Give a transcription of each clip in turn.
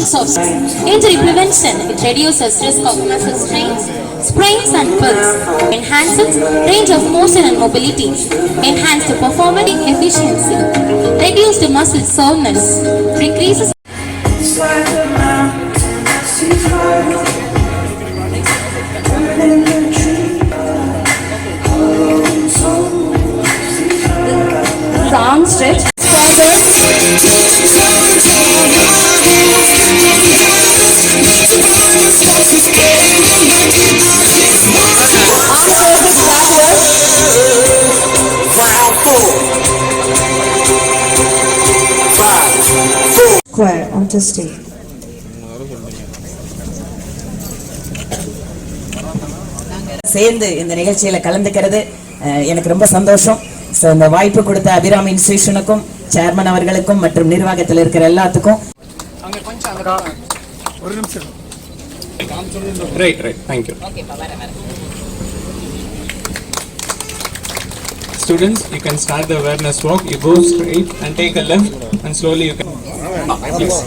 importance of injury prevention. It reduces risk of muscle strains, sprains and pulls, enhances range of motion and mobility, enhanced performance efficiency, reduced muscle soreness, decreases arm stretch square onto stage. சேர்ந்து இந்த நிகழ்ச்சியில கலந்துக்கிறது எனக்கு ரொம்ப சந்தோஷம். இந்த வாய்ப்பு கொடுத்த Abirami இன்ஸ்டிடியூஷனுக்கும் chairman அவர்களுக்கும் மற்றும் நிர்வாகத்தில் இருக்கிற எல்லாத்துக்கும் ஒரு நிமிஷம். Right. Thank you. Students, you can start the awareness walk. You go straight and take a left and slowly you can. Please.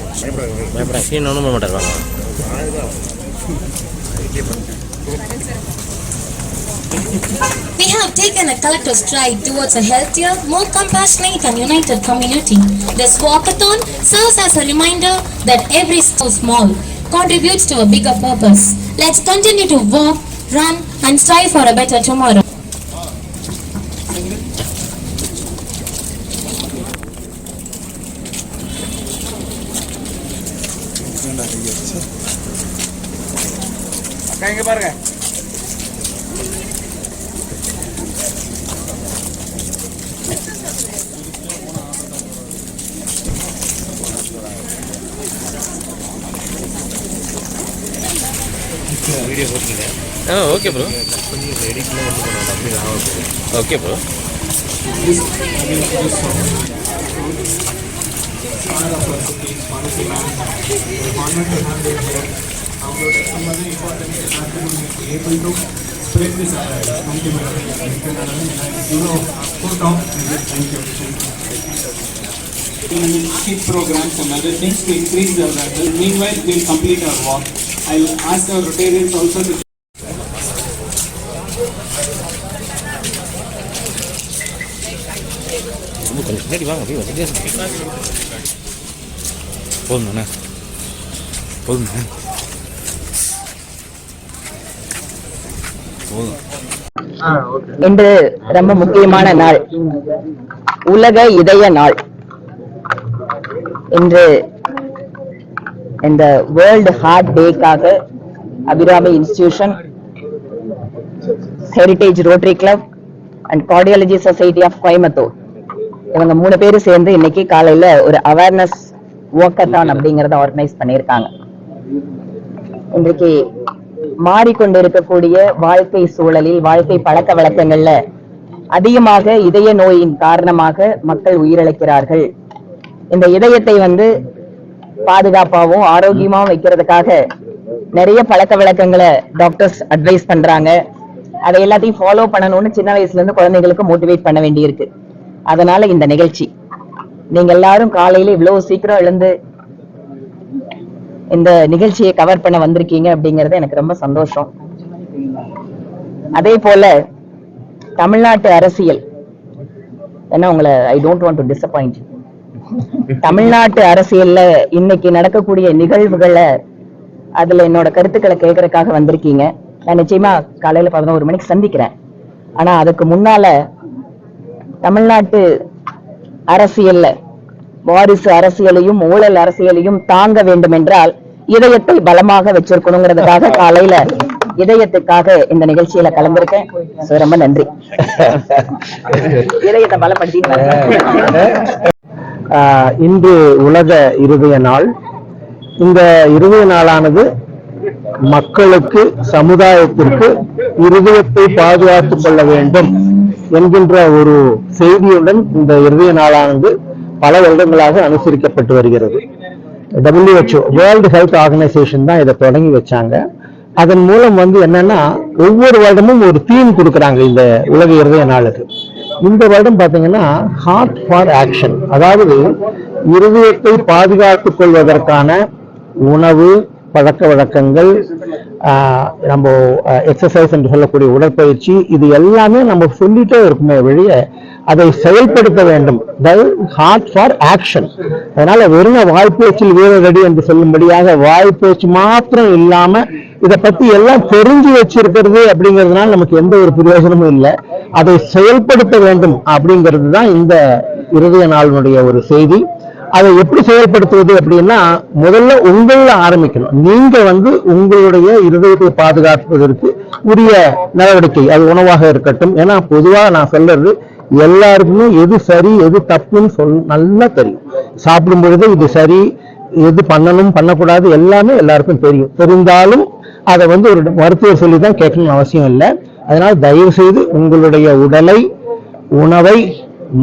We have taken a collective stride towards a healthier, more compassionate and united community. This walkathon serves as a reminder that every small contributes to a bigger purpose. Let's continue to walk, run and strive for a better tomorrow. இங்க பாருங்க. Okay bro. Okay bro. Keep programs and other things to increase the awareness. Meanwhile, we'll complete our walk. I'll ask our Rotarians also to. இன்று ரொம்ப முக்கியமான நாள், உலக இதய நாள். இன்று இந்த வேர்ல்டு ஹார்ட் டேக்காக Abirami institution, heritage rotary club and cardiology society of Coimbatore இவங்க 3 பேரும் சேர்ந்து இன்னைக்கு காலையில ஒரு அவேர்னஸ் வாக்கத்தான் அப்படிங்கறத ஆர்கனைஸ் பண்ணியிருக்காங்க. இன்றைக்கு மாறிக்கொண்டிருக்கக்கூடிய வாழ்க்கை சூழலில், வாழ்க்கை பழக்க வழக்கங்கள்ல அதிகமாக இதய நோயின் காரணமாக மக்கள் உயிரிழக்கிறார்கள். இந்த இதயத்தை பாதுகாப்பாகவும் ஆரோக்கியமாவும் வைக்கிறதுக்காக நிறைய பழக்க வழக்கங்களை டாக்டர்ஸ் அட்வைஸ் பண்றாங்க. அதை எல்லாத்தையும் ஃபாலோ பண்ணணும்னு சின்ன வயசுல இருந்து குழந்தைங்களுக்கு மோட்டிவேட் பண்ண வேண்டி இருக்கு. அதனால இந்த நிகழ்ச்சி, நீங்க எல்லாரும் காலையில இவ்வளவு சீக்கிரம் எழுந்து இந்த நிகழ்ச்சியை கவர் பண்ண வந்திருக்கீங்க அப்படிங்கறது எனக்கு ரொம்ப சந்தோஷம். அதே போல தமிழ்நாட்டு அரசியல், ஏன்னா உங்களை I don't want to disappoint. தமிழ்நாட்டு அரசியல்ல இன்னைக்கு நடக்கக்கூடிய நிகழ்வுகளை, அதுல என்னோட கருத்துக்களை கேட்கறதுக்காக வந்திருக்கீங்க. நான் நிச்சயமா காலையில 11 மணிக்கு சந்திக்கிறேன். ஆனா அதுக்கு முன்னால தமிழ்நாட்டு அரசியல்ல வாரிசு அரசியலையும் ஊழல் அரசியலையும் தாங்க வேண்டும் என்றால் இதயத்தை பலமாக வச்சிருக்கணுங்கிறதுக்காக காலையில இதயத்துக்காக இந்த நிகழ்ச்சியில கலந்திருக்கேன். ரொம்ப நன்றி. இதயத்தை பலப்படுத்தி. இன்று உலக இருதய நாள். இந்த இருதய நாளானது மக்களுக்கு, சமுதாயத்திற்கு இருதயத்தை பாதுகாத்துக் கொள்ள வேண்டும் என்கின்ற ஒரு செய்தியுடன் இந்த இருதய நாளானது பல வருடங்களாக அனுசரிக்கப்பட்டு வருகிறது. WHO வேர்ல்டு ஹெல்த் ஆர்கனைசேஷன் தான் இதை தொடங்கி வச்சாங்க. அதன் மூலம் என்னன்னா ஒவ்வொரு வருடமும் ஒரு தீம் கொடுக்குறாங்க இந்த உலக இருதய நாளுக்கு. இந்த வருடம் பாத்தீங்கன்னா ஹார்ட் ஃபார் ஆக்ஷன், அதாவது இருதயத்தை பாதுகாத்துக் கொள்வதற்கான உணவு, பழக்க வழக்கங்கள், நம்ம எக்ஸசைஸ் என்று சொல்லக்கூடிய உடற்பயிற்சி, இது எல்லாமே நம்ம சொல்லிட்டே இருக்குமே வெளிய அதை செயல்படுத்த வேண்டும். Heart for action. அதனால வெறும் வாய்ப்பேச்சில் வீரரடி என்று சொல்லும்படியாக வாய்ப்பேச்சு மாத்திரம் இல்லாம இதை பத்தி எல்லாம் தெரிஞ்சு வச்சிருக்கிறது அப்படிங்கிறதுனால நமக்கு எந்த ஒரு பிரயோஜனமும் இல்லை. அதை செயல்படுத்த வேண்டும் அப்படிங்கிறது தான் இந்த இருதய நாளினுடைய ஒரு செய்தி. அதை எப்படி செயல்படுத்துவது அப்படின்னா, முதல்ல உங்கள ஆரம்பிக்கணும். நீங்க உங்களுடைய இருதயத்தை பாதுகாப்பதற்கு உரிய நடவடிக்கை, அது உணவாக இருக்கட்டும். ஏன்னா பொதுவாக நான் சொல்றது, எல்லாருக்குமே எது சரி எது தப்புன்னு நல்லா தெரியும். சாப்பிடும் பொழுது இது சரி, எது பண்ணணும் பண்ணக்கூடாது எல்லாமே எல்லாருக்கும் தெரியும். தெரிந்தாலும் அதை ஒரு மருத்துவர் சொல்லி தான் கேட்கணும்னு அவசியம் இல்லை. அதனால தயவு செய்து உங்களுடைய உடலை, உணவை,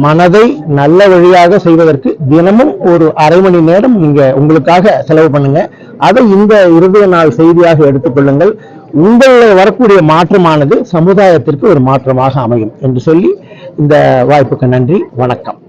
மனதை நல்ல வழியாக செய்வதற்கு தினமும் ஒரு அரை மணி நேரம் நீங்க உங்களுக்காக செலவு பண்ணுங்க. அதை இந்த இருதய நாள் செய்தியாக எடுத்துக்கொள்ளுங்கள். உங்களில் வரக்கூடிய மாற்றமானது சமுதாயத்திற்கு ஒரு மாற்றமாக அமையும் என்று சொல்லி இந்த வாய்ப்புக்கு நன்றி. வணக்கம்.